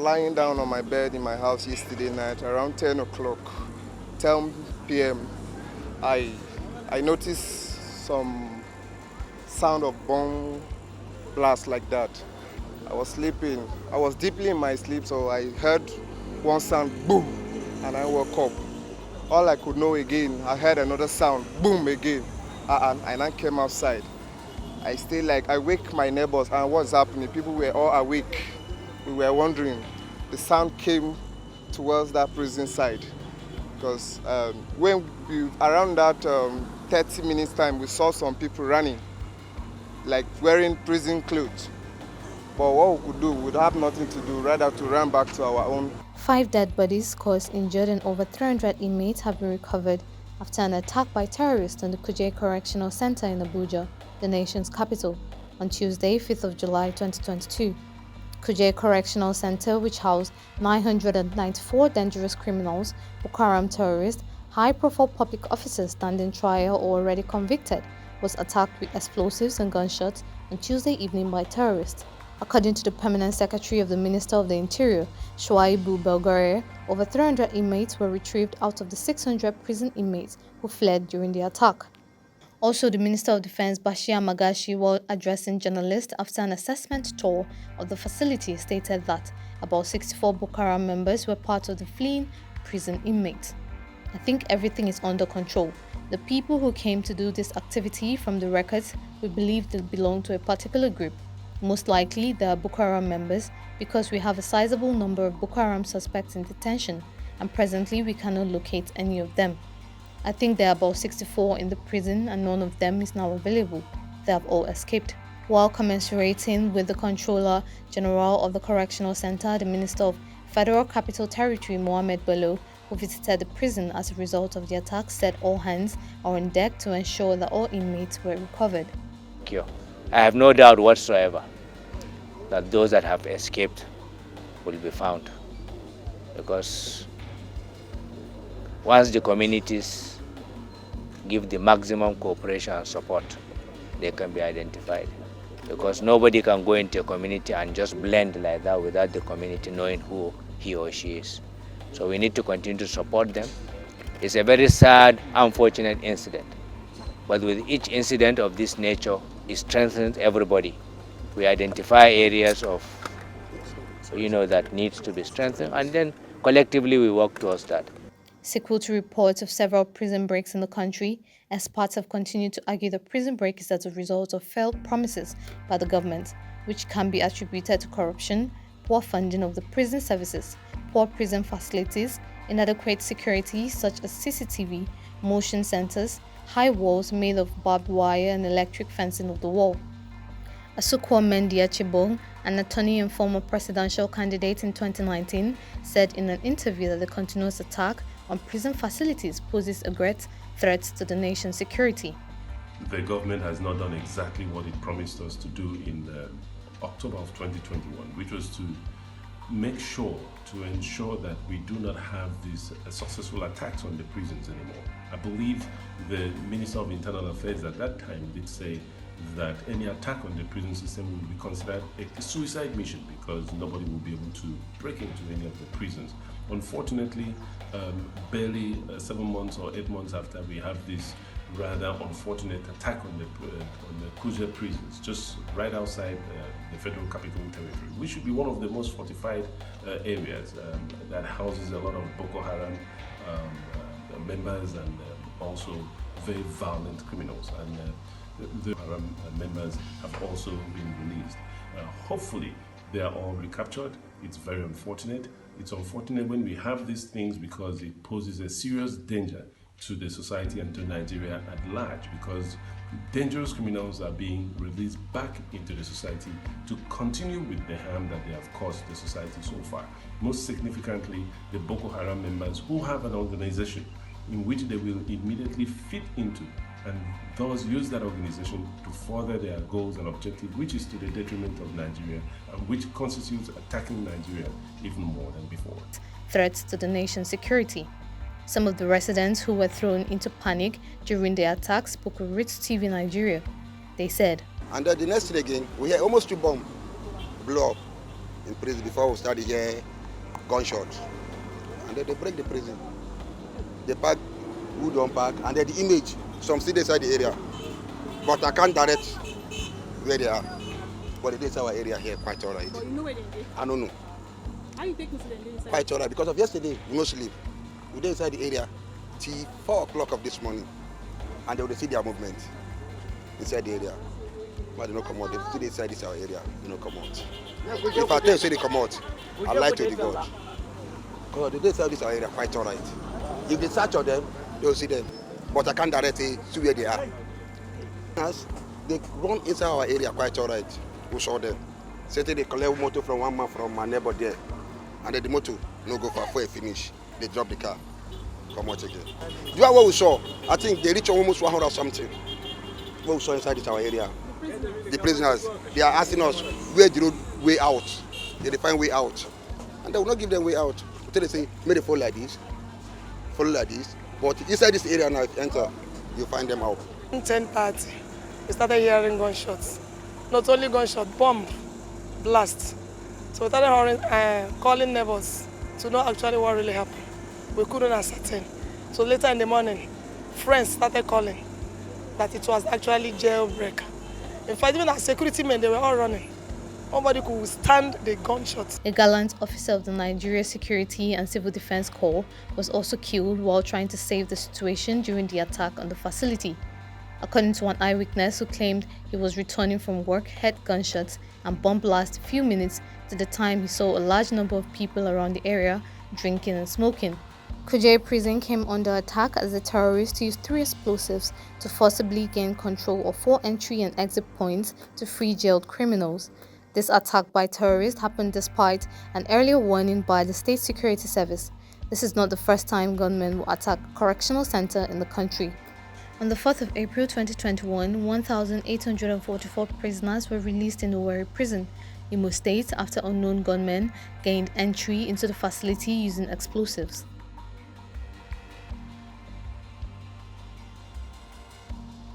lying down on my bed in my house yesterday night around 10 o'clock, 10 p.m. I noticed some sound of bomb blast like that. I was sleeping. I was deeply in my sleep, so I heard one sound, boom, and I woke up. All I could know again, I heard another sound, boom again, and I came outside. I wake my neighbors, and what's happening? People were all awake. We were wondering. The sound came towards that prison side, because around that 30 minutes time, we saw some people running, like wearing prison clothes. But what we could do, we'd have nothing to do, rather to run back to our own. 5 dead bodies, caused injured, and over 300 inmates have been recovered after an attack by terrorists on the Kuje Correctional Center in Abuja, the nation's capital, on Tuesday, 5th of July 2022. Kuje Correctional Center, which housed 994 dangerous criminals, Boko Haram terrorists, high-profile public officers standing trial or already convicted, was attacked with explosives and gunshots on Tuesday evening by terrorists. According to the Permanent Secretary of the Minister of the Interior, Shuaibu Belgore, over 300 inmates were retrieved out of the 600 prison inmates who fled during the attack. Also, the Minister of Defense Bashir Magashi, while addressing journalists after an assessment tour of the facility, stated that about 64 Boko Haram members were part of the fleeing prison inmates. I think everything is under control. The people who came to do this activity, from the records, we believe they belong to a particular group. Most likely, they are Boko Haram members, because we have a sizable number of Boko Haram suspects in detention, and presently we cannot locate any of them. I think there are about 64 in the prison, and none of them is now available. They have all escaped. While commensurating with the Controller General of the Correctional Center, the Minister of Federal Capital Territory, Mohammed Bello, who visited the prison as a result of the attack, said all hands are on deck to ensure that all inmates were recovered. Thank you. I have no doubt whatsoever that those that have escaped will be found, because once the communities give the maximum cooperation and support, they can be identified, because nobody can go into a community and just blend like that without the community knowing who he or she is. So we need to continue to support them. It's a very sad, unfortunate incident, but with each incident of this nature, it strengthens everybody. We identify areas of, that needs to be strengthened, and then collectively we work towards that. Sequel to reports of several prison breaks in the country, experts have continued to argue that prison break is as a result of failed promises by the government, which can be attributed to corruption, poor funding of the prison services, poor prison facilities, inadequate security such as CCTV, motion sensors, high walls made of barbed wire, and electric fencing of the wall. Asukwa Mendia Chibong, an attorney and former presidential candidate in 2019, said in an interview that the continuous attack on prison facilities poses a great threat to the nation's security. The government has not done exactly what it promised us to do in October of 2021, which was to ensure that we do not have these successful attacks on the prisons anymore. I believe the Minister of Internal Affairs at that time did say that any attack on the prison system will be considered a suicide mission, because nobody will be able to break into any of the prisons. Unfortunately, barely 7 months or 8 months after we have this rather unfortunate attack on the Kuje prisons, just right outside the Federal Capital Territory, which should be one of the most fortified areas that houses a lot of Boko Haram members and also very violent criminals. And the Haram members have also been released. Hopefully, they are all recaptured. It's very unfortunate. It's unfortunate when we have these things, because it poses a serious danger to the society and to Nigeria at large, because dangerous criminals are being released back into the society to continue with the harm that they have caused the society so far. Most significantly, the Boko Haram members, who have an organization in which they will immediately fit into, and thus use that organization to further their goals and objectives, which is to the detriment of Nigeria, and which constitutes attacking Nigeria even more than before. Threats to the nation's security. Some of the residents who were thrown into panic during the attack spoke with Rootstv Nigeria. They said, and then the next day again, we had almost 2 bombs blow up in prison before we started here gunshots. And then they break the prison. They pack who don't pack, and then the image, some still inside the area. But I can't direct where they are. But it is our area here, quite all right. But you know where they are? I don't know. How you take me to the inside? Quite all right, because of yesterday, we no sleep. We were inside the area till 4 o'clock of this morning, and they will see their movement inside the area. But they don't come out. They still inside this our area. They don't come out. If I tell you say they come out, I lie to the God. Because they inside this our area, quite all right. If they search on them, they will see them. But I can't directly see where they are. As they run inside our area, quite all right. We saw them. Say they collect motor from one man from my neighbor there, and then the motor no go for a finish. They drop the car, come out again. You know what we saw? I think they reach almost 100 something. What we saw inside this our area. The prisoners, they are asking us where the road way out. They find way out, and they will not give them way out. Until they say, may they follow like this, follow like this. But inside this area now, if you enter, you find them out. 10:30, we started hearing gunshots. Not only gunshot, bomb, blast. So we started calling neighbors to know actually what really happened. We couldn't ascertain. So later in the morning, friends started calling that it was actually jailbreak. In fact, even our security men, they were all running. Nobody could withstand the gunshots. A gallant officer of the Nigeria Security and Civil Defense Corps was also killed while trying to save the situation during the attack on the facility. According to one eyewitness who claimed he was returning from work, heard gunshots and bomb blasts a few minutes to the time he saw a large number of people around the area drinking and smoking. Kuje prison came under attack as the terrorists used 3 explosives to forcibly gain control of 4 entry and exit points to free jailed criminals. This attack by terrorists happened despite an earlier warning by the State Security Service. This is not the first time gunmen will attack a correctional center in the country. On the 4th of April 2021, 1,844 prisoners were released in Owerri prison, Imo State, after unknown gunmen gained entry into the facility using explosives.